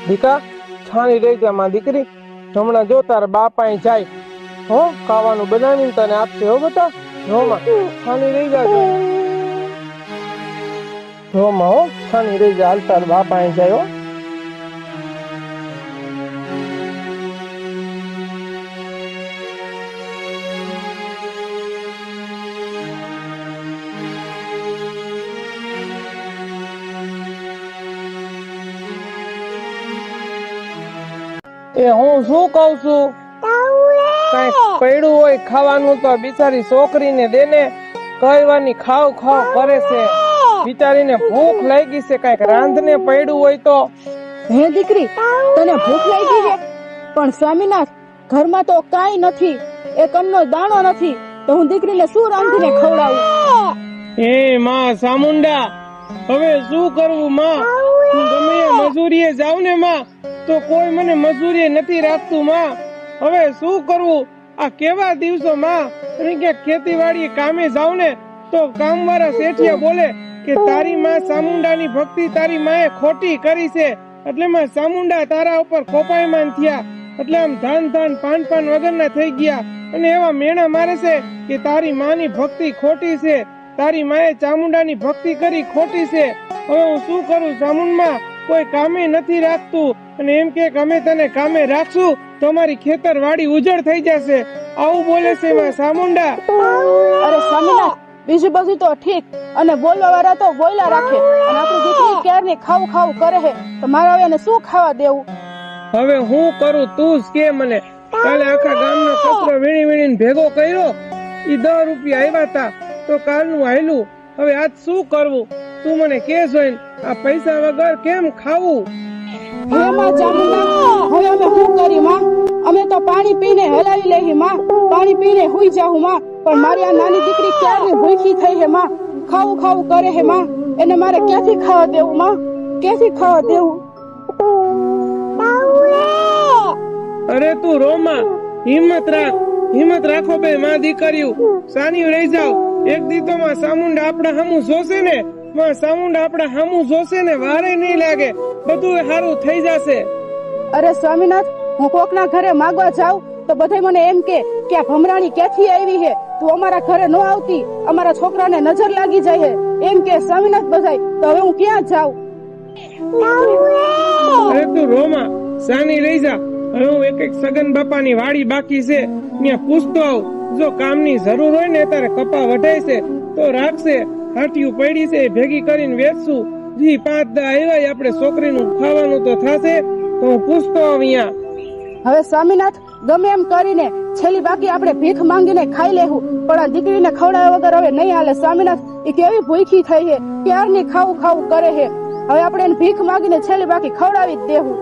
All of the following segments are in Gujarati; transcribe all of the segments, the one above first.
દીકા છાણી રહી જા માં દીકરી, હમણાં જો તારા બાપા જાય હો, ખાવાનું બનાવીને તને આપશે હો બેટા. રોમાં છાણી રહી જા, રોમાં હો છાણી રહી જા, હાલ તારા બાપા જાય હો. એ હું શું કઉ છું, કઈક પડ્યું હોય ખાવાનું તો બિચારી છોકરીને દે ને, કહેવાની ખાવ ખાવ કરે છે, બિચારીને ભૂખ લાગી છે, કઈક રાંધને પડ્યું હોય તો. હે દીકરી, તને ભૂખ લાગી છે? પણ સ્વામીનાથ, ઘરમાં તો કાઈ નથી, એક અન્નનો દાણો નથી, તો હું દીકરીને શું રાંધીને ખવડાવું? એ માં ચામુંડા, હવે શું કરવું માં? હું ગમે મજૂરીએ જાઉં ને માં, તો કોઈ મને મજૂરી નથી રાખતું માં. હવે શું કરવું? આ કેવા દિવસો માં, કે ખેતીવાડી કામે જાવ ને તો કામવાળા શેઠિયા બોલે કે તારી માં ચામુંડાની ભક્તિ તારી માએ ખોટી કરી છે, એટલે માં ચામુંડા તારા ઉપર કોપાયમાન થયા, એટલે આમ ધાન પાન વગરના થઈ ગયા, અને એવા મેણા મારે છે કે તારી માની ભક્તિ ખોટી છે, તારી માએ ચામુંડાની ભક્તિ કરી ખોટી છે. હવે હું શું કરું ચામુંડમાં? કોઈ કામે નથી રાખતું, અને એમ કે અમે તને કામે રાખશું તો અમારી ખેતર વાડી ઉજળ થઈ જશે, આવું બોલે છે માં ચામુંડા. અરે સ્વામીનાથ, બીજું બધું તો ઠીક, અને બોલવા વાળા તો બોલ્યા રાખે, અને આપણી દીકરી ક્યારની ખાવ કરે છે, તો મારે હવે એને શું ખાવા દેવું? હવે હું કરું તું જ કે મને. કાલે આખા ગામનો કચરો વીણીને ભેગો કર્યો, ઈ 10 રૂપિયા આવ્યા હતા, તો કાલનું આયલું. હવે આજ શું કરવું? તું મને કે જોઈને આ પૈસા વગર કેમ ખાવું? હે માં ચામુંડા, હવે અમે શું કરી માં? અમે તો પાણી પીને હલાવી લેહી માં, પાણી પીને હુઈ જાહું માં, પણ મારી આ નાની દીકરી ક્યારની ભૂખી થઈ હે માં, ખાવું કરે હે માં, એને મારે ક્યાંથી ખાવા દેવું માં? ક્યાંથી ખાવા દેવું? અરે તું રોમાં, હિંમત રાખો બે માં દીકરીઓ, સાની રહી જાવ. એક દી તો માં ચામુંડા આપણા હામું જોશે ને, માં ચામુંડા આપણા હામું જોશે ને, વારે નહીં લાગે, બધું સારું થઈ જશે. અરે સ્વામીનાથ, હું કોકના ઘરે માગવા જાઉં તો બધાય મને એમ કે આ ભમરાણી ક્યાંથી આવી હે, તું અમારા ઘરે ન આવતી, અમારા છોકરાને નજર લાગી જાય હે, એમ કે સ્વામીનાથ બધાય. તો હવે હું ક્યાં જાઉં? અરે તું રોમાં, સાની રહી જા. હવે હું એક સગન બાપાની વાડી બાકી છે, ત્યાં પૂછતો આવું, જો કામની જરૂર હોય ને તારે કપા વઢાય છે તો રાખશે, હાટીયું પડી છે ભેગી કરીને વેચશું, જી 5-10 આવ્યા આપણે છોકરીનું ખાવાનું તો થશે, તો હું પૂછતો આવું અહીંયા. હવે સ્વામીનાથ, ગમે એમ કરીને છેલ્લી બાકી આપણે ભીખ માંગીને ખાઈ લેવું, પણ આ દીકરીને ખવડાવ્યા વગર હવે નહીં હાલે સ્વામીનાથ. એ કેવી ભૂખી થઈ છે, ક્યારની ખાવું કરે છે, હવે આપણે એને ભીખ માંગીને છેલ્લી બાકી ખવડાવી જ દેવું.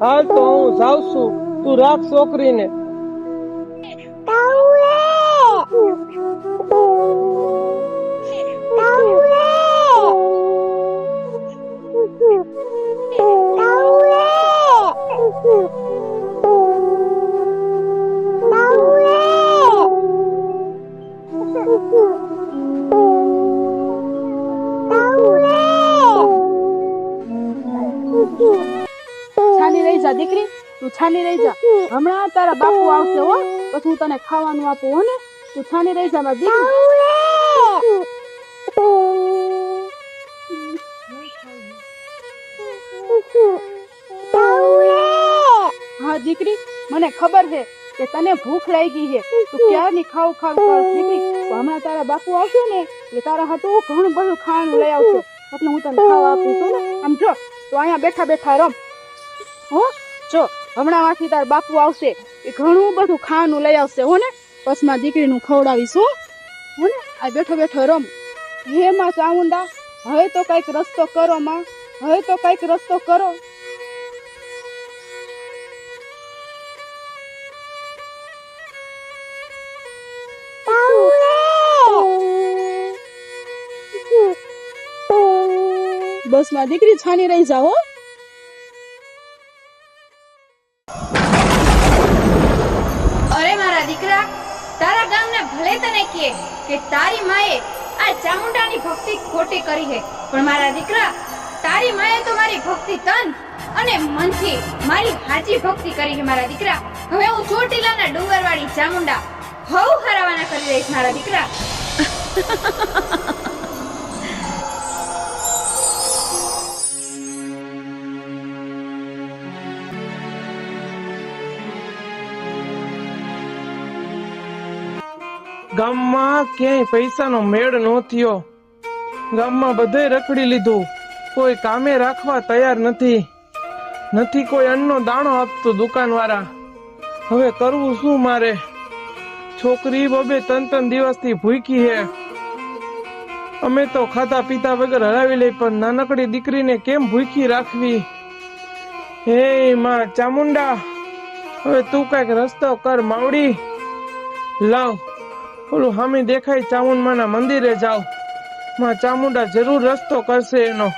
હાલ તો હું જાઉં છું, તું રાખ છોકરીને. છાની રહી જા દીકરી, તું છાની રહી જા, હમણાં તારા બાપુ આવશે હો, પછી હું તને ખાવાનું આપું હો ને, તું છાની રહી જા મારી દીકરી. હા દીકરી, મને ખબર છે કે તને ભૂખ લાગી છે, તું ક્યારની ખાવ દીકરી, હમણાં તારા બાપુ આવશે ને એટલે તારા હાટું ઘણું બધું ખાવાનું લઈ આવશે, એટલે હું તને ખાવા આપું છું ને. આમ જો, તો અહીંયા બેઠા રમ હો, જો હમણાં માંથી તાર બાપુ આવશે, એ ઘણું બધું ખાવાનું લઈ આવશે હો ને, પછી માં દીકરીનું ખવડાવીશ હો ને. આ બેઠો રમ. હે માં ચામુંડા, હવે તો કઈક રસ્તો કરો માં, હવે તો કઈક રસ્તો કરો. બસ માં દીકરી, છાની રહી જાઓ. અરે મારા દીકરા, તારા ગામને ભલે તને કે તારી માએ આ ચામુંડાની ભક્તિ ખોટી કરી છે, પણ મારા દીકરા તારી માએ તો મારી ભક્તિ તન અને મનથી મારી હાચી ભક્તિ કરી છે મારા દીકરા. હવે હું ચોટીલાના ડુંગરવાળી ચામુંડા હવ હરાવાના કરી દઈશ મારા દીકરા. ગામમાં ક્યાંય પૈસાનો મેળ ન થયો. ગામમાં બધે રખડી લીધું, કોઈ કામે રાખવા તૈયાર નથી કોઈ અન્નનો દાણો આપતું દુકાનવાળા. હવે કરવું શું મારે? છોકરી બબે 3 દિવસથી ભૂખી હે. અમે તો ખાતા પીતા વગર હરાવી લઈ, પણ નાનકડી દીકરીને કેમ ભૂખી રાખવી? હે માં ચામુંડા, હવે તું કઈક રસ્તો કર માવડી. લાવ ઓલું હામી દેખાય ચામુંડમાના મંદિરે જાવ. માં ચામુંડા જરૂર રસ્તો કરશે એનો.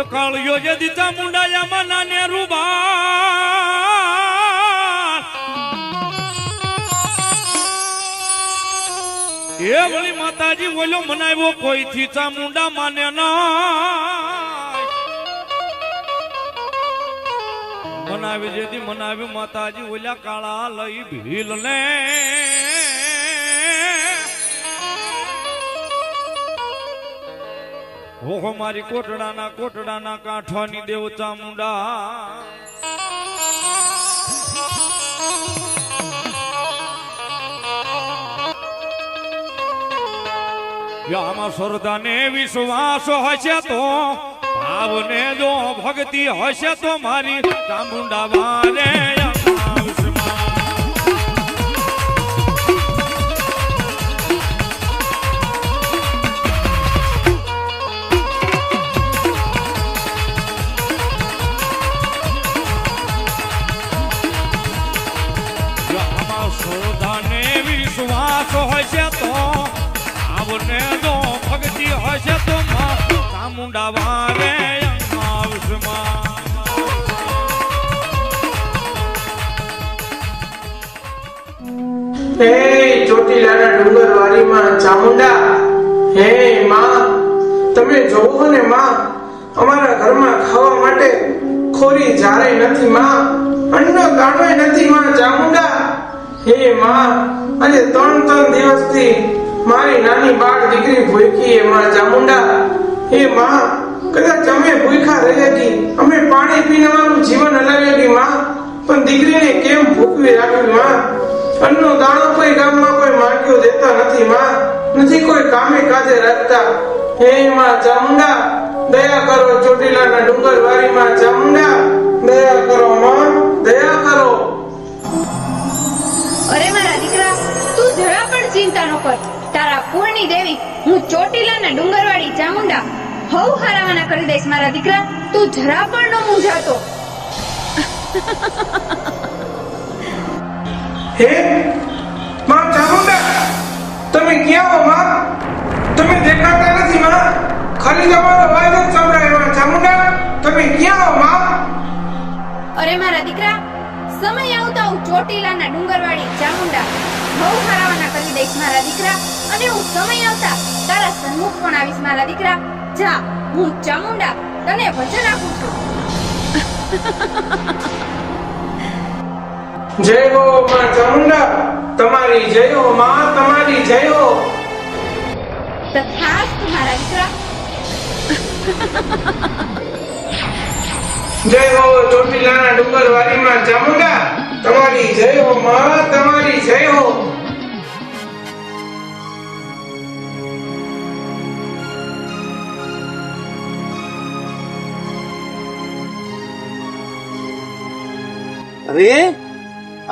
એ કાળિયો જે દીતા મુંડાયામાં નાને રૂબા એ વળી માતાજી બોલો મનાવ્યો કોઈ થી ચામુંડા માને ના મનાવી જેથી મનાવ્યું માતાજી ઓલ્યા કાળા લઈ ભીલ ને ઓહો મારી કોટડાના કાંઠાની દેવ ચામુંડા આમાં શ્રદ્ધાને વિશ્વાસ હશે તો ભાવને જો ભક્તિ હશે તો મારી ચામુંડા વારે શ્રદ્ધાને વિશ્વાસ હશે તો આવને જો ભક્તિ હશે તો ચામુંડા વારે હે ચોટીલાના ડુંગરવાળીમાં ચામુંડા, હે માં, તમે જોવો ને માં, અમારા ઘરમાં ખાવા માટે ખોરી જારે નથી માં, અન્નનો દાણોય નથી માં ચામુંડા. હે માં, આજે 3 દિવસથી મારી નાની બાળ દીકરી ભૂખી હે માં ચામુંડા. હે માં, કદાચ અમે ભૂખા રહી હતી, અમે પાણી પીને અમારું જીવન હલાવી હતી માં, પણ દીકરીને કેમ ભૂખવી રાખવી માં? અન્નનો દાણો કોઈ ગામમાં કોઈ માગ્યો દેતા નથી માં, નથી કોઈ કામે કાજે રાખતા. હે માં ચામુંડા, દયા કરો ચોટીલાના ડુંગરવાળીમાં ચામુંડા, દયા કરો માં, દયા કરો. અરે મારા દીકરા, તું જરા પણ ચિંતા ન કર. તારા કુળની દેવી હું ચોટીલાના ડુંગરવાળી ચામુંડા હવ હરાવાના કરી દઈશ મારા દીકરા. તું જરા પણ ન મૂંઝાતો. હે માં ચામુંડા, તમે ક્યાં હો માં? તમે દેખાતા નથી માં, ખાલી તમારો અવાજ જ સંભળાય માં ચામુંડા. તમે ક્યાં હો માં? અરે મારા દીકરા, સમય આવતા હું ચોટીલાના ડુંગરવાળી ચામુંડા બહુ હરાવાના કરી દઈશ મારા દીકરા. અને હું સમય આવતા તારા સન્મુખ પણ આવીશ મારા દીકરા. જા, હું ચામુંડા તને વચન આપું છું. જય હો માં ચામુંડા, તમારી જય હો માં, તમારી જય હો. તથાસ્તુ મારા દીકરા. જય હો ચોટીલાના ડુંગરવાળીમાં ચામુંડા, તમારી જય હો માં, તમારી જય હો. અરે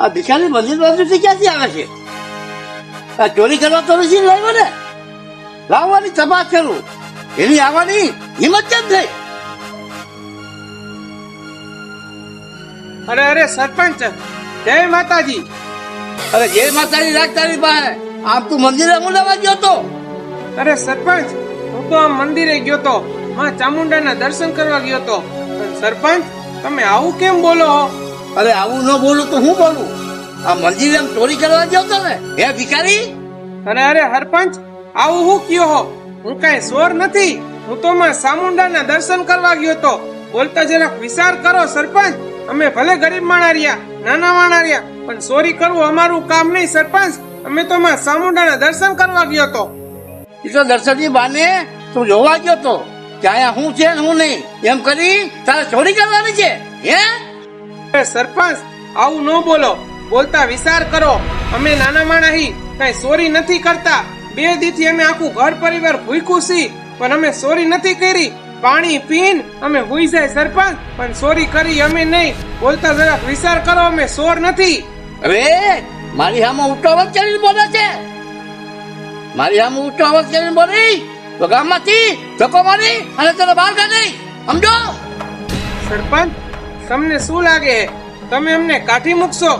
આ ભિખારી મંદિર બાજુથી ક્યાંથી આવે છે? આ ચોરી કરવા તો નથી લાવ્યો ને? લાવવાની તપાસ કરું, એની આવવાની હિંમત કેમ થઈ? અરે સરપંચ, જય માતાજી. અરે જય માતાજી રાખ તારી પાસે. આમ તું મંદિરે મુલાવા ગયો તો? અરે સરપંચ, હું તો આ મંદિરે ગયો તો, માં ચામુંડાના દર્શન કરવા ગયો તો. પણ સરપંચ, તમે આવું કેમ બોલો? અરે આવું ન બોલું તો હું બોલું? આ મંદિર એમ ચોરી કરવા ગયો તો ને હે ભિખારી? અને અરે સરપંચ, આવું હું કયો હો? હું કઈ ચોર નથી. હું તો માં ચામુંડાના દર્શન કરવા ગયો તો. બોલતા જરાક વિચાર કરો સરપંચ. અમે ભલે ગરીબ માણા રહ્યા, નાના માણા રહ્યા, પણ ચોરી કરવું અમારું કામ નહીં સરપંચ. અમે તો માં ચામુંડાના દર્શન કરવા ગયો તો. એ તો દર્શનની બાને તું જોવા ગયો તો કે અહીંયા હું છે ને હું નહીં એમ કરી તારે ચોરી કરવાની છે હે? અરે સરપંચ, આવું ન બોલો. બોલતા વિચાર કરો. અમે નાના માણા હી, કઈ ચોરી નથી કરતા. 2 દીથી અમે આખું ઘર પરિવાર ભૂખ્યું છી, પણ અમે ચોરી નથી કરી. પાણી પીન અમે હુઈ જાય સરપંચ, પણ ચોરી કરી અમે નહીં. બોલતા જરાક વિચાર કરો, અમે ચોર નથી. અરે મારી સામે ઊંચો અવાજ કરીને બોલે છે. મારી સામે ઊંચો અવાજ કરીને બોલી તો ગામમાંથી ધક્કો મારી અને તને બહાર કાઢી. સમજો? સરપંચ, તમને શું લાગે તમે અમને કાઢી મૂકશો?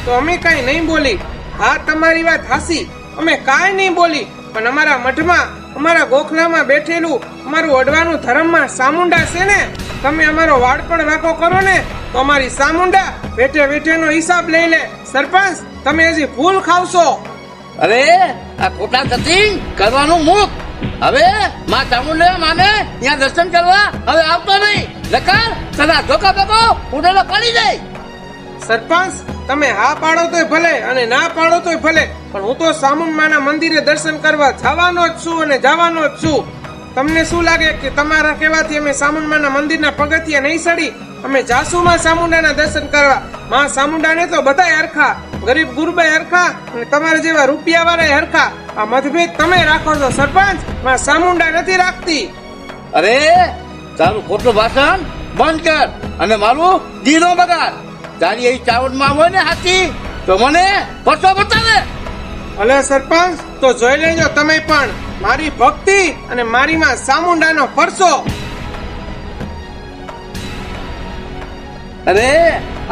તો અમે કાંઈ નહીં બોલી. હા, તમારી વાત હાસી, અમે કાંઈ નહીં બોલી. પણ અમારા મઠમાં, અમારા ગોખલામાં બેઠેલું અમારું અડવાનું ધર્મમાં ચામુંડા છે ને. તમે અમારો વાડ પણ વાંકો કરો ને તો અમારી ચામુંડા બેઠે બેઠેનો હિસાબ લઈ લે. સરપંચ, તમે હજી ફૂલ ખાવશો. અરે આ ખોટા થતી કરવાનું મૂક. હવે માં ચામુંડા માને ત્યાં દર્શન કરવા હવે આવતો નહીં. લખા તને ધોકા ભેગો ઉડેલો પડી જાય. સરપંચ, તમે હા પાડો તોય ભલે અને ના પાડો તોય ભલે, પણ હું તો ચામુંડાના મંદિરે દર્શન કરવા જવાનો જ છું અને જવાનો જ છું. તમને શું લાગે કે તમારા કહેવાથી અમે ચામુંડાના મંદિરના પગથિયા નહીં સડી? અમે જાસુ માં ચામુંડાના દર્શન કરવા. માં ચામુંડાને તો બધાય હરખા, ગરીબ ગુરબાઈ હરખા અને તમારા જેવા રૂપિયા વાળા હરખા. આ મતભેદ તમે રાખો છો સરપંચ, માં ચામુંડા નથી રાખતી. અરે તારું ખોટું ભાષણ બંધ કર અને મારું દીનો બગાડ. તારી એ ચાવડમાં હોય ને હાથી તો મને પરસો બતાવે. ભલે સરપંચ, તો જોઈ લેજો તમે પણ મારી ભક્તિ અને મારી માં ચામુંડાનો પરસો. અરે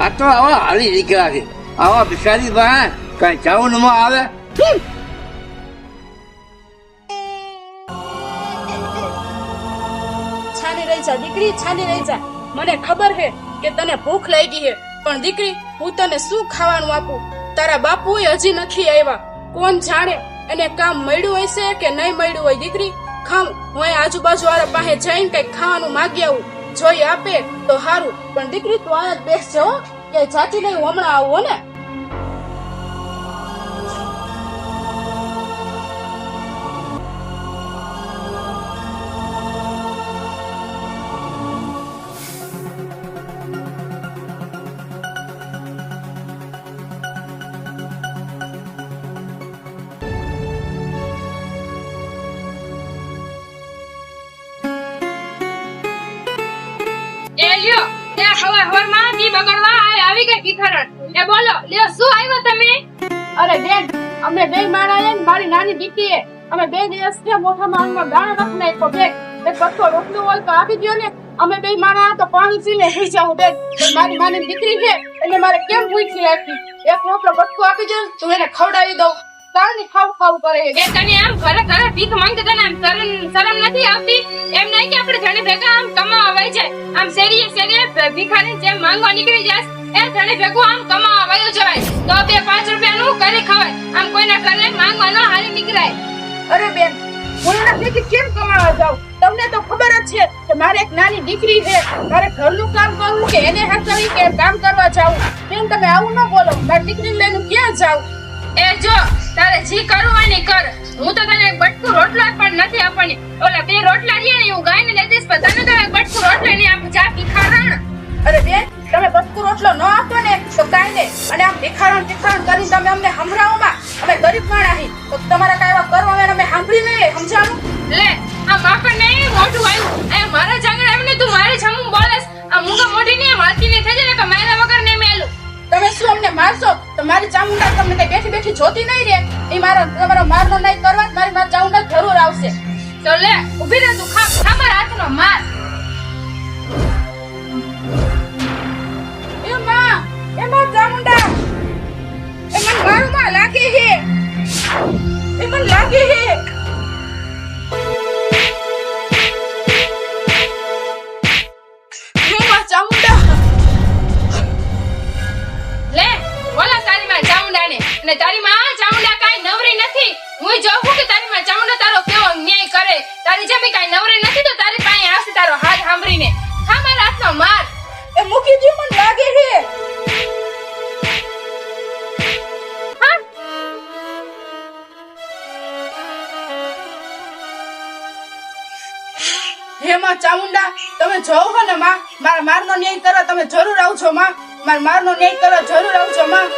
આ તો આવા હારી દીકરા છે. આવા ભિખારી ભાઈ કઈ ચાવડમાં આવે. છાની રહી જા દીકરી, છાની રહી જા. મને ખબર છે કે તને ભૂખ લાગી છે, પણ દીકરી હું તને શું ખાવાનું આપું? તારા બાપુ હજી નથી આવ્યા. કોણ જાણે એને કામ મળ્યું હશે કે નહીં મળ્યું હોય. દીકરી ખાવ, હું અહીં આજુબાજુ વાળા પાસે જઈને કઈક ખાવાનું માગી આવું. જોઈ આપે તો સારું, પણ દીકરી તું અહીંયા જ બેસજો હો, કે જાતી નહીં, હું હમણાં આવું હો ને. એ લ્યો, તે હવારમાં દી બગડવા આવી ગઈ ભિખારણ. એ બોલો, લ્યો શું આવ્યો તમે? અરે બેન, અમે બે માણા ને મારી નાની દીકરીએ અમે 2 દિવસ થી મોઢા માંગમાં દાણો નાખી નાખ્યો. બેન એક બક્કો રોટલું હોય તો આપી દો ને. અમે બે માણા તો પાણી પીને રહી જાવ. બેન મારી નાની દીકરી છે એટલે મારે કેમ ભૂખી રાખી? એક રોટલો બક્કો આપી દો તો એને ખવડાવી દઉં. તારની ખાવ ખાવ કરે. એ તને આમ ઘરે ઘરે ભીખ માંગતા તને આમ શરમ નથી આવતી? એમ નહીં કે આપણે જણે ભેગા આમ કમાવા વહી જાય, આમ શેરીએ શેરીએ ભિખારી જેમ માંગવા નીકળી જાય. એ જણે ભેગું આમ કમાવા વયો જવાય તો 2-5 રૂપિયાનું કરી ખવાય. આમ કોઈના ઘરે માંગવા ન હાલી નીકળાય. અરે બેન, હું એના ભેગી કેમ કમાવા જાઉં? તમને તો ખબર જ છે કે મારે એક નાની દીકરી છે. મારે ઘરનું કામ કરવું કે એને હાથવી કે કામ કરવા જાવું? બેન તમે આવું ન બોલો. મારી દીકરીને લઈને ક્યાં જાઉં? એ જો, તારે જી કરવું હોય ને કર. હું તો તને એક બટકું રોટલો પણ નથી આપવાની. ઓલા 2 રોટલા રહ્યા ને હું ગાયને લઈ દઈશ, પણ તને તો એક બટકું રોટલો નહીં આપું. જા ભિખારણ. અરે બેન, તમે બટકું રોટલો ન આપો ને તો કાંઈ નહીં, અને આમ ભિખારણ કરીને તમે અમને સંભળાવોમાં. અમે ગરીબ માણા હી તો તમારા કાંઈ એવા કરવા અમે સાંભળી નહીં. સમજાણું? લે, આ માકડ નહીં મોઢું આવ્યું. એ મારા જાંગણ આવીને તું મારી જમું બોલસ. આ મૂંગા મોઢી ને મારતી ને થઈ જાય કે મારા વગર ને મેલું. તમે શું અમને મારશો તો મારી ચામુંડા તમને કઈ બેઠી બેઠી જોતી નહીં રે. એ તમારો મારનો નહીં કરવા, મારી ચામુંડા જરૂર આવશે. તો લે, ઊભી રહે તું. ખા મારા હાથનો માર. એમાં ચામુંડા એમાં મારું લાગે હે, એમાં લાગે હે. ચામુંડા અને તારી માં ચામુંડા કાઈ નવરી નથી. હું જોઉં છું કે તારી માં ચામુંડા તારો કેવો ન્યાય કરે. તારી જેમી કાઈ નવરી નથી તો તારી પાસે આવશે તારો હાથ સાંભળીને. ખા મારા હાથનો માર. એ મૂકી દે, મને લાગે છે. હે માં ચામુંડા, તમે જોવો છો ને માં, મારા મારનો ન્યાય કરો. તમે જરૂર આવજો માં, મારા મારનો ન્યાય કરો, જરૂર આવજો માં.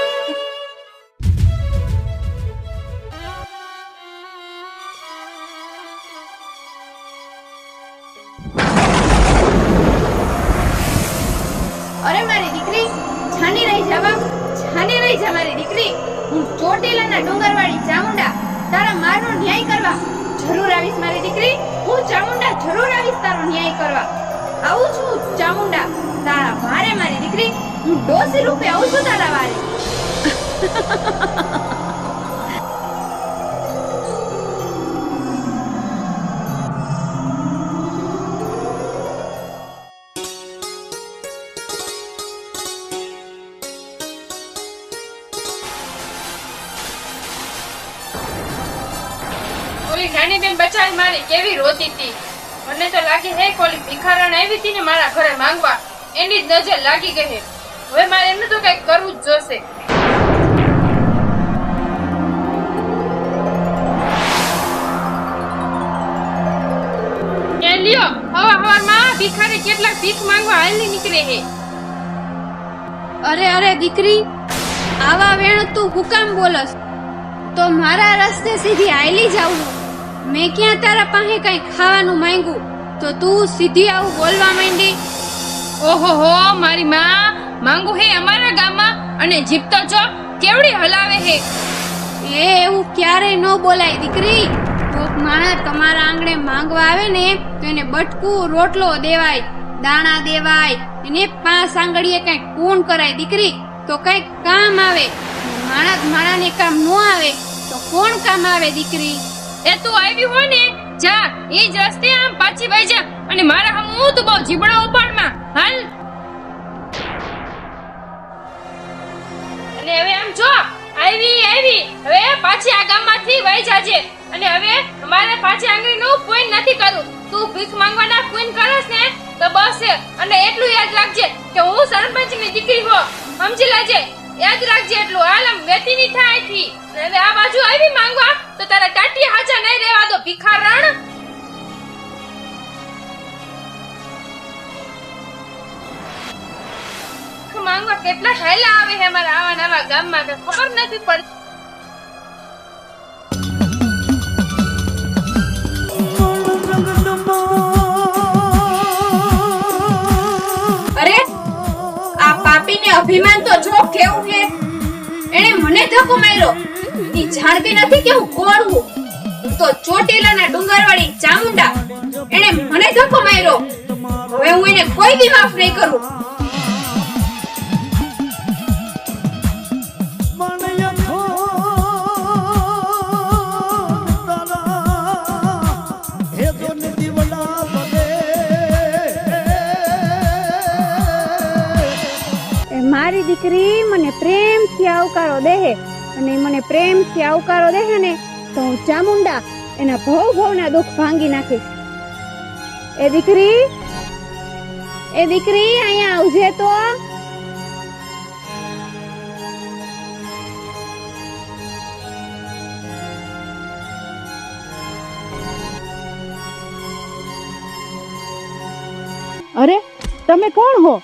અરે મારી દીકરી, છાની રહી જવા, છાની રહી જા મારી દીકરી. હું ચોટીલાના ડુંગરવાળી ચામુંડા તારા મારનો ન્યાય કરવા જરૂર આવીશ મારી દીકરી. હું ચામુંડા જરૂર આવીશ તારો ન્યાય કરવા. આવું છું ચામુંડા તારા વારે મારી દીકરી. હું ડોસી રૂપે આવું છું તારા વારે. ઓલી નાની બેન બચાવી મારી કેવી રોતી હતી. મને તો લાગે હે કે ઓલી ભિખારણ આવી હતી ને મારા ઘરે માંગવા, એની જ નજર લાગી ગઈ હે. હવે મારે એમને તો કઈક કરવું જ જોશે. એ લ્યો, હવારમાં ભિખારી કેટલાક ભીખ માંગવા હાલી નીકળે હે. અરે અરે દીકરી, આવા વેણ તું હું કામ બોલસ? તો મારા રસ્તે સીધી આયલી જાઉં. મેં ક્યાં તારા પાસે કઈ ખાવાનું માંગ્યું તો તું સીધી આવું બોલવા માંડી? ઓહો હો, મારી માં માંગુ હે અમારા ગામમાં અને જીપ તો જો કેવડી હલાવે હે. એ એવું ક્યારેય ન બોલાય દીકરી. કોક માણસ તમારા આંગણે માંગવા આવે ને તો એને બટકું રોટલો દેવાય, દાણા દેવાય, એને 5 આંગળીએ કઈક પૂન કરાય દીકરી, તો કઈક કામ આવે. માણાને કામ ન આવે તો કોણ કામ આવે દીકરી? એ તું આવી હોય ને, જા એ જ રસ્તે આમ પાછી વઈ જા અને મારા હમ હું તો બહુ જીબડા ઉપાડમાં હાલ. અને હવે આમ જો આવી હવે પાછી આ ગામમાંથી વઈ જાજે. અને હવે અમારે પાછી આંગળીનું પૂન નથી કરવું. તું ભીખ માંગવાના પૂન કરસ ને તો બસ. અને એટલું યાદ રાખજે કે હું સરપંચની દીકરી હો, સમજી લેજે. યાદ રાખજે એટલું. હાલ આમ વેતી ની થાય થી. હવે આ બાજુ આવી માંગવા તો તારા ટાટી હાજા નહીં રહેવા દો ભિખારણ. માંગવા કેટલા થયેલા આવે છે મારા આવા નવા ગામમાં કે ખબર નથી પડતી. અરે આ પાપીને અભિમાન તો જો કેવું છે. એણે મને ધક્કો માર્યો. ઈ જાણતી નથી કે હું કોણ હું. હું તો ચોટીલાના ડુંગરવાળી ચામુંડા. એણે મને ધક્કો માર્યો. હવે હું એને કોઈ દી માફ નહીં કરું. મારી દીકરી મને પ્રેમથી આવકારો દેહે અને મને પ્રેમથી આવકારો દેહે ને તો હું ચામુંડા એના ભવના દુઃખ ભાંગી નાખીશ. એ દીકરી અહીંયા આવજે તો. અરે તમે કોણ હો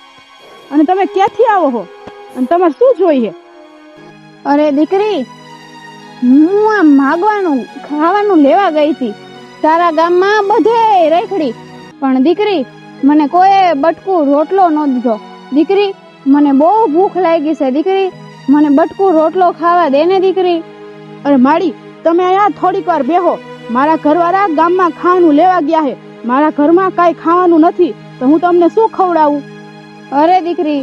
અને તમે ક્યાંથી આવો હો અને તમારે શું જોઈએ? અરે દીકરી, હું આ માગવાનું ખાવાનું લેવા ગઈ હતી. તારા ગામમાં બધે રેખડી, પણ દીકરી મને કોઈ બટકું રોટલો ન દીધો. દીકરી મને બહુ ભૂખ લાગી છે. દીકરી મને બટકું રોટલો ખાવા દે ને દીકરી. અરે માડી, તમે અહીંયા થોડીક વાર બેહો. મારા ઘરવાળા ગામમાં ખાવાનું લેવા ગયા છે. મારા ઘરમાં કાંઈ ખાવાનું નથી તો હું તમને શું ખવડાવું? અરે દીકરી,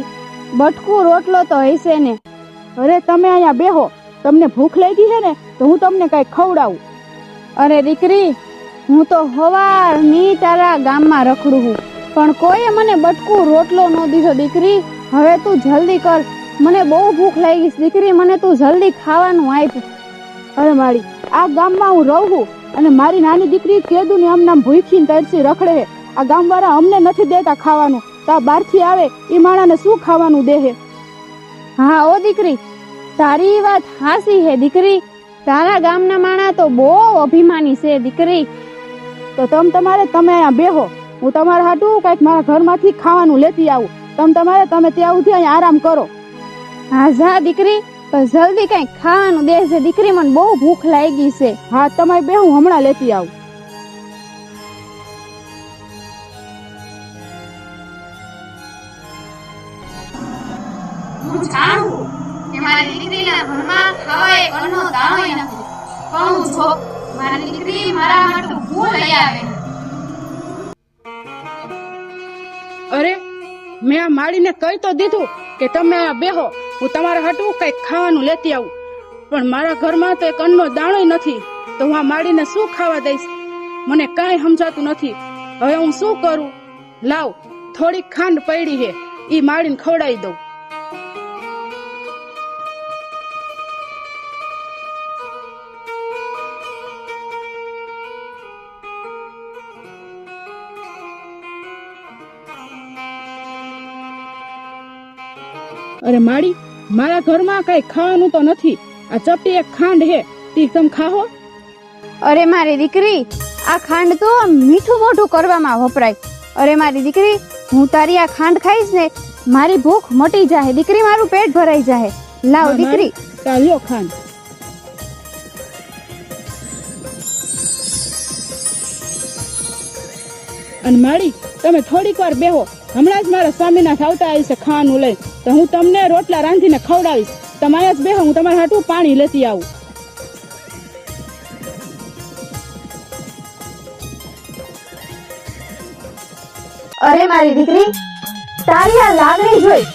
બટકું રોટલો તો હશે ને. અરે તમે અહીંયા બેહો. તમને ભૂખ લાગી છે ને તો હું તમને કાંઈ ખવડાવું. અરે દીકરી, હું તો હવારની તારા ગામમાં રખડું છું પણ કોઈએ મને બટકું રોટલો ન દીધો. દીકરી હવે તું જલ્દી કર, મને બહુ ભૂખ લાગી છે દીકરી, મને તું જલ્દી ખાવાનું આપ. અરે મારી, આ ગામમાં હું રહું છું અને મારી નાની દીકરી કેદું ને આમ ભૂખીને તરસી રખડે છે. આ ગામવાળા અમને નથી દેતા ખાવાનું, તો આ બહારથી આવે એ માણાને શું ખાવાનું દે હે? હા ઓ દીકરી, તારી વાત હાસી હે દીકરી. તારા ગામના માણા તો બહુ અભિમાની છે દીકરી. તો તમે અહીંયા બેહો, હું તમારા હાટું કઈક મારા ઘરમાંથી ખાવાનું લેતી આવું. તમે ત્યાં સુધી અહીંયા આરામ કરો. હા જા દીકરી, પણ જલ્દી કઈક ખાવાનું દેજે દીકરી, મને બહુ ભૂખ લાગી છે. હા તમે બેહો, હમણાં લેતી આવું. હું જાણું કે મારી દીકરીના ઘરમાં ખાવા એક અન્નનો દાણોય નથી, પણ હું જો મારી દીકરી મારા માટે હું લઈ આવે. અરે મેં આ માળીને કહી તો દીધું કે તમે આ બેહો, હું તમારા હાટું કઈક ખાવાનું લેતી આવું, પણ મારા ઘરમાં તો એક અન્નનો દાણોય નથી, તો હું આ માળીને શું ખાવા દઈશ? મને કાંઈ સમજાતું નથી. હવે હું શું કરું? લાવ, થોડીક ખાંડ પડી છે, ઈ માળીને ખવડાવી દઉં. અરે માળી, મારા ઘરમાં કઈ ખાવાનું તો નથી, આ ચપટી એક ખાંડ હે, તી તમે ખાહો. અરે મારી દીકરી, આ ખાંડ તો મીઠું મોઢું કરવામાં વપરાય. અરે મારી દીકરી, હું તારી આ ખાંડ ખાઈશ ને મારી ભૂખ મટી જાય દીકરી, મારું પેટ ભરાઈ જાય. લાવ દીકરી, લ્યો ખાંડ. અને માળી, તમે થોડીક વાર બેહો, હમણાં જ મારા સ્વામીનાથ આવતા આવી છે ખાવાનું લઈ, તો હું તમને રોટલા રાંધીને ખવડાવીશ. તમે અહીંયા જ બેહો, હું તમારા હાટું પાણી લેતી આવું. અરે મારી દીકરી, તારી આ લાગણી જોઈ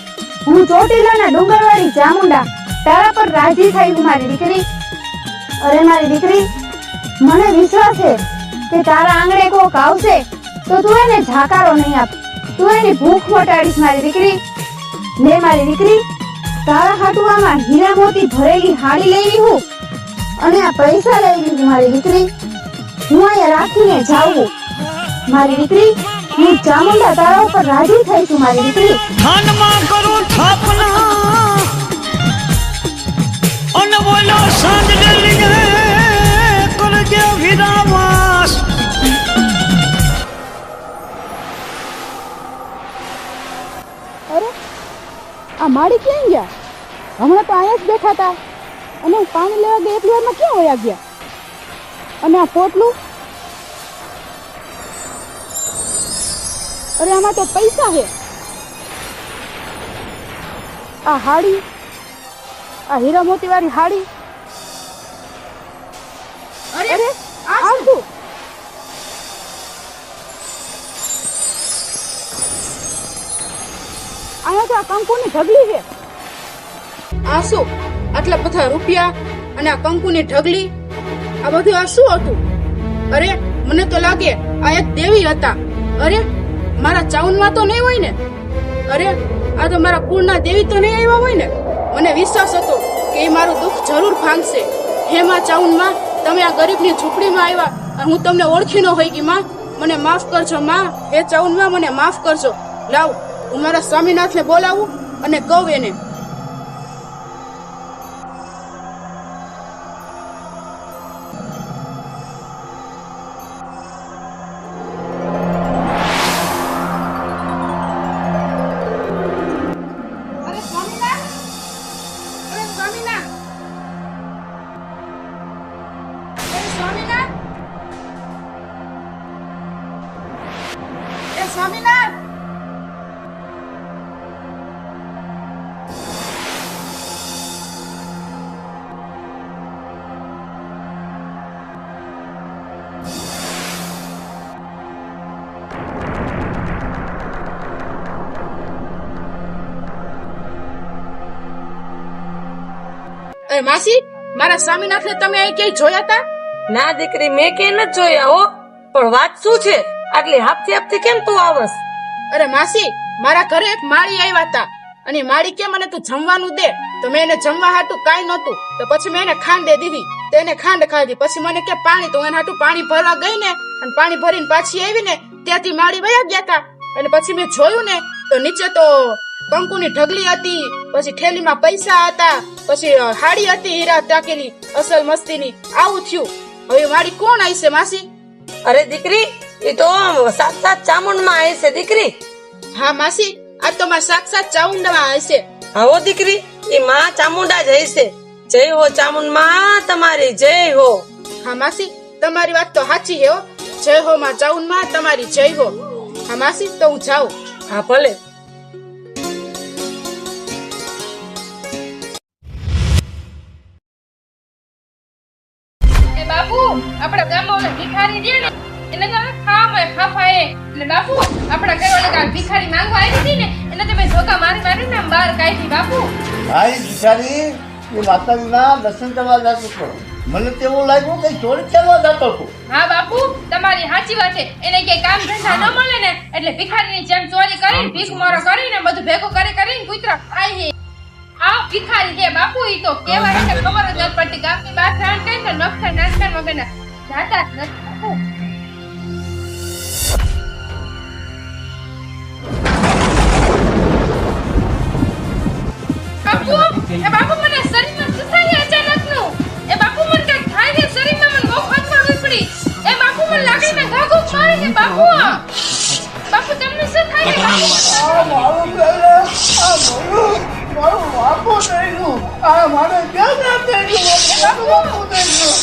હું ચોટીલાના ડુંગરવાળી ચામુંડા તારા પર રાજી થઈ હું મારી દીકરી. અરે મારી દીકરી, મને વિશ્વાસ છે કે તારા આંગણે કોક આવશે તો તું એને ઝાકારો નહીં આપ, તું એની ભૂખ મટાડીશ મારી દીકરી. લે મારી દીકરી, તારા હાટુ આમાં હીરા મોતી ભરેલી હાડી લેવી હું અને આ પૈસા લેવી હું મારી દીકરી. હું અહીંયા રાખીને જાઉં મારી દીકરી. હું ચામુંડા તારા ઉપર રાજી થઈ છું મારી દીકરી. થાનમાં કરું થાપના અને બોલો સાંજ લીએ કરજે વિરાવાસ. અરે આ માળી ક્યાં ગયા? હમણાં તો અહીંયા જ બેઠા હતા અને હું પાણી લેવા ગઈ એટલી વારમાં ક્યાં વયા ગયા? અને આ પોટલું, અરે આમાં તો પૈસા છે. આ હાડી, આ હીરા મોતી વાળી હાડી. અરે આ શું? અહીંયા તો આ કંકુની ઢગલી છે. આ શું? આટલા બધા રૂપિયા અને આ કંકુની ઢગલી, આ બધું આ શું હતું? અરે મને તો લાગે આ એક દેવી હતા. અરે મારા ચાઉનમાં તો નહીં હોય ને? અરે આ તો મારા કુળના દેવી તો નહીં આવ્યા હોય ને? મને વિશ્વાસ હતો કે એ મારું દુઃખ જરૂર ભાંગશે. હે માં ચાઉનમાં, તમે આ ગરીબની ઝૂંપડીમાં આવ્યા અને હું તમને ઓળખી ન હોય કે માં, મને માફ કરજો માં. હે ચાઉનમાં, મને માફ કરજો. લાવ, હું મારા સ્વામીનાથને બોલાવું અને કહું એને. સ્વામીનાથ, અરે માસી, મારા સ્વામીનાથને તમે અહીં ક્યાંય જોયા હતા? ના દીકરી, મેં કે નથી જોયા હો. પણ વાત શું છે? આટલી હાફથી હાફથી કેમ તું આવસ? અરે માસી, મારા ઘરે એક માળી આવ્યા હતા અને માડી કે મને તું જમવાનું દે, તો મેં એને જમવા હાટું કાંઈ નહોતું, તો પછી મેં એને ખાંડ દે દીધી, તો એને ખાંડ ખાધી. પછી મને કે પાણી, તો એને હાટું પાણી ભરવા ગઈ ને, અને પાણી ભરીને પાછી આવી ને ત્યાંથી માડી વયા ગયા હતા. અને પછી મેં જોયું ને તો નીચે તો કંકુની ઢગલી હતી, પછી થેલીમાં પૈસા હતા, પછી હાડી હતી હીરા ટાકેલી અસલ મસ્તીની. આવું થયું. હવે માડી કોણ આવી છે માસી? અરે દીકરી, એ તો સાક્ષાત ચામુંડમાં આવી છે દીકરી. હા માસી, આ તો માં સાક્ષાત ચામુંડામાં હશે. આવો દીકરી, એ માં ચામુંડા જ હશે. જય હો ચામુંડમાં તમારી, જય હો. હા માસી, તમારી વાત તો સાચી હે હો. જય હો માં ચામુંડમાં તમારી, જય હો. હા માસી, તો હું જાઉં. હા ભલે. એ બાપુ, આપણા ગામમાં ઓલા ભિખારી છે ને, એને તો હવે ખાવામાં ખાફાએ. એટલે બાપુ, આપણા ઘરે ઓલા ભિખારી માંગવા આવી હતી ને, એને તમે ધોકા મારી મારીને આમ બહાર કાઢી. બાપુ, ભાઈ ભિખારી એ માતાજીના દર્શન કરવા જતો હતો. મને તો એવું લાગ્યું કે ચોરી કરવા જતો હતો. હા બાપુ, તમારી સાચી વાત છે. એને ક્યાંય કામ ધંધા ન મળે ને એટલે ભિખારીની જેમ ચોરી કરીને ભીખ મારો કરીને બધું ભેગું કરીને કૂતરા ખાય છે. આ ભિખારી છે બાપુ. ઈ તો કેવા છે ખબર જ નથી પડતી. ગામની બહાર રાણ કઈ તો નખા નાચતા વગરના જાતા જ નથી બાપુ. બાપુ, એ બાપુ મને શરીરમાં સુસાઈ અચાનકનું. એ બાપુ મને કઈક થાય છે શરીરમાં. મને બહુ ખતમાં ઉપડી. એ બાપુ મને લાકડીના ઘા ઘૂંક મારે છે બાપુ. બાપુ તમને શું થાય છે બાપુ?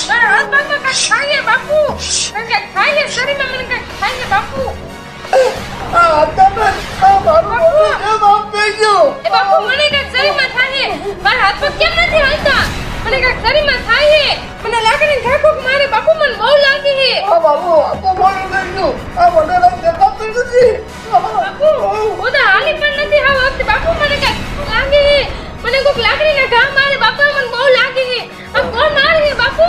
મારા હાથ પગમાં કાંઈક થાય છે બાપુ. મને કાંઈક થાય છે શરીરમાં. મને કાંઈક થાય છે બાપુ. એ બાપુ મને કાંઈક શરીરમાં થાય છે. મારા હાથ પગ કેમ નથી હાલતા? મને કાંઈક શરીરમાં થાય છે. મને લાકડીના ઘા ઘૂંક મારે બાપુ. મને બહુ લાગે છે બાપુ. હું તો હાલી પણ નથી આ વખતે બાપુ. મને કાંઈક લાગે છે. મને કોઈક લાકડીના ઘા મારે બાપા. મને બહુ લાગે છે. આ કોણ મારે છે બાપુ?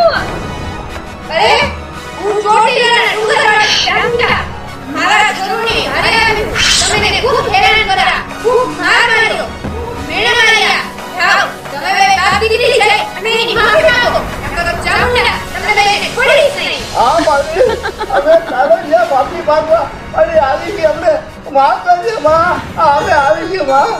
અરે હું ચોટીલાના ડુંગરવાળી ચામુંડા મારા જરૂરી ઘરે આવી. તમે મને ખૂબ હેરાન કર્યા, ખૂબ માર માર્યો, મેણા માર્યા. જાઓ તમે બે બાપ દીકરી છે અને એની માફી માંગો. નકર ચામુંડા તમને બેને છોડી નહીં. હા મારી અમે તારો જે માફી માંગવા અને આવી ગઈ અમને માફ કરજે માં. અમે આવી ગઈ માં.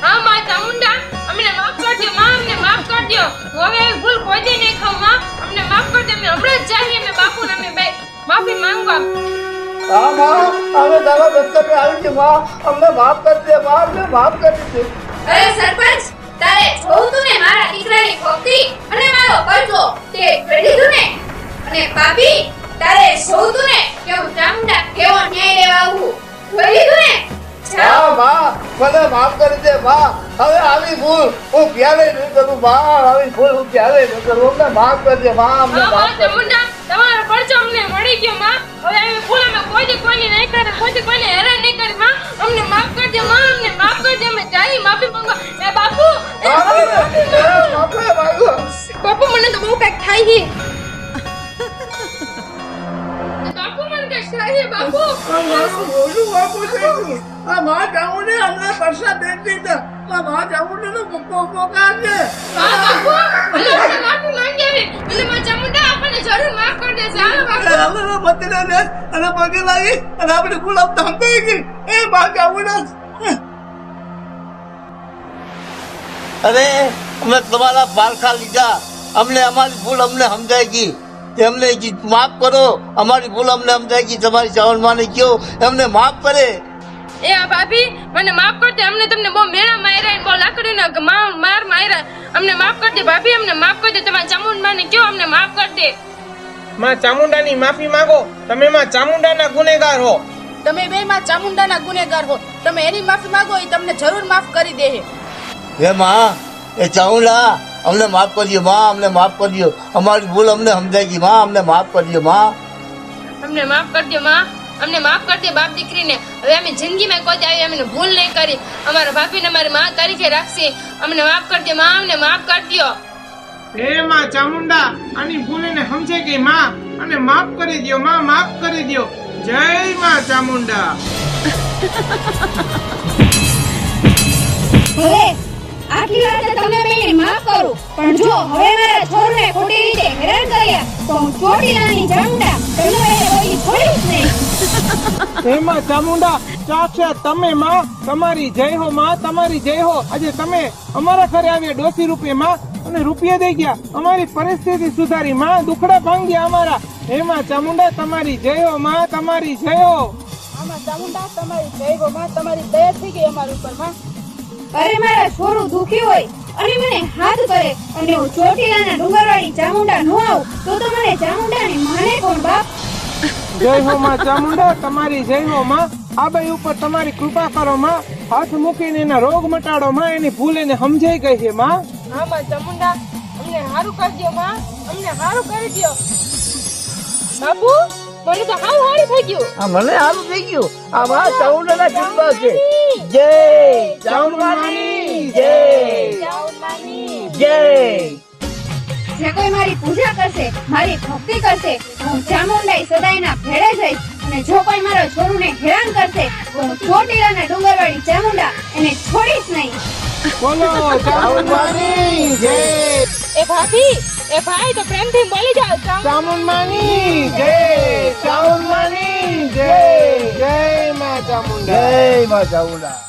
હા માં ચામુંડા, અમને માફ કરજો માં. અમને માફ કરજો. હું હવે આવી ભૂલ કોઈ દી નહીં ખાઉં માં. અમને માફ કરજો. અમે હમણાં જ જઈએ અમે બાપુને અમે બે માફી માંગવા. હા માં, અમે તારા દસ્તકે આવી ગઈ માં. અમને માફ કરજે માં. અમને માફ કરી દે. અરે સરપંચ, તારે જોવું તું ને મારા દીકરાની ભક્તિ અને મારો કરજો તે કરી દીધું ને. અને ભાભી, તારે જોવું તું ને કે હું ચામુંડા કેવો ન્યાય લેવા આવું. જોઈ લીધું ને. હા માં, મને માફ કરી દે માં. હવે આવી ભૂલ હું ક્યારેય નહીં કરું માં. આવી ભૂલ હું ક્યારેય નહીં કરું. અમને માફ કરજે માં. અમને હા માફ માં કરજે. ચામુંડા, તમારો પરચો અમને મળી ગયો માં. હવે આવી ભૂલ અમે કોઈ દી કોઈને નહીં કરે, કોઈ દી કોઈને હેરાન નહીં કરી માં. અમને માફ કરજો માં. અમને માફ કરજો. અમે જઈએ માફી માંગવા. એ બાપુ, એ બાપુ, માફી માંગો. બાપુ મને તો બહુ કઈક થાય છે. બાપુ મને કઈક થાય છે બાપુ. હા બાપુ, ભલે આપણે માફી માંગી આવી. ભલે માં ચામુંડા આપણને જરૂર માફ કરી દેશે. હાલો બાપુ. અને પગે લાગી અને આપણે ગુલાબ ધામ થઈ ગઈ. એ માં ચામુંડા. અરે અમે તમારા પારખા લીધા. અમને અમારી ભૂલ અમને સમજાઈ ગઈ. એમને માફ કરો. અમારી ભૂલ અમને સમજાઈ ગઈ. તમારી ચાવણ માને કયો એમને માફ કરે. એ આ ભાભી મને માફ કરજે. અમને તમને બહુ મેળા માર્યા ને બહુ લાકડીના માર માર્યા. અમને માફ કરજે ભાભી. અમને માફ કરજે. તમારા ચામુંડાને કયો અમને માફ કરજે. માં ચામુંડાની માફી માંગો. તમે માં ચામુંડાના ગુનેગાર હો. તમે બે માં ચામુંડાના ગુનેગાર હો. તમે એની માફી માંગો, એ તમને જરૂર માફ કરી દે. હે માં, એ ચાઉલા અમને માફ કરજો માં. અમને માફ કરજો. અમારી ભૂલ અમને સમજાઈ ગઈ માં. અમને માફ કરજો માં. અમને માફ કરજો માં. અમને માફ કરજે બાપ દીકરીને. હવે અમે જિંદગીમાં કોઈ આવી અમને ભૂલ નહીં કરી. અમારા ભાભીને અમારી માં તરીકે રાખશે. અમને માફ કરજે માં. અમને માફ કરજો. હે માં ચામુંડા, આની ભૂલ એને સમજે ગઈ માં. અને માફ કરી દ્યો માં. માફ કરી દ્યો. જય માં ચામુંડા. હે આખી વાત તમને બેને માફ કરું, પણ જો હવે મારા છોરુને ખોટી રીતે હેરાન કર્યા તો હું ચોટીલાની ચામુંડા તમને એને કોઈ છોડીશ નહીં. એમાં ચામુંડા સાક્ષાત તમે માં, તમારી જય હો માં, તમારી જય હો. આજે તમે અમારા ઘરે આવ્યા ડોસી રૂપે માં, અને રૂપિયા દઈ ગયા, અમારી પરિસ્થિતિ સુધારી માં, દુખડા ભાંગ્યા અમારા. એમાં ચામુંડા તમારી જય હો માં, તમારી જય હો. આમાં ચામુંડા તમારી જય હો માં, તમારી દયા થઈ ગઈ અમારી ઉપર માં. અરે મારા છોરું દુખી હોય અને મને હાથ કરે અને હું ચોટીલાના ડુંગરવાળી ચામુંડા નો આવું તો મને ચામુંડાની માને કોણ બાપ? જય હો માં ચામુંડા, તમારી જય હો માં. આ બાઈ ઉપર તમારી કૃપા કરો માં, હાથ મૂકીને એના રોગ મટાડો માં, એની ભૂલ એને સમજાઈ ગઈ છે માં. આમાં ચામુંડા અમને હારું કરજો માં, અમને હારું કરી દો. બાપુ મને તો હાવ હારું થઈ ગયું. આ મને સારું થઈ ગયું. આ માં ચામુંડાના કૃપા છે. જય ચામુંડાની જય જય. જે કોઈ મારી પૂજા કરશે, મારી ભક્તિ કરશે, હું ચામુંડાઈ સદાયના ભેળે જઈશ. અને જો કોઈ મારા છોરુને હેરાન કરશે તો હું ચોટીલાના ડુંગરવાળી ચામુંડા એને છોડીશ નહીં. બોલો ચામુંડાની જય, એ ભાભી એ ભાઈ તો પ્રેમથી બોલી જાઓ. ચામુંડાની જય, ચામુંડાની જય, જય માં ચામુંડા. જય માં ચામુંડા.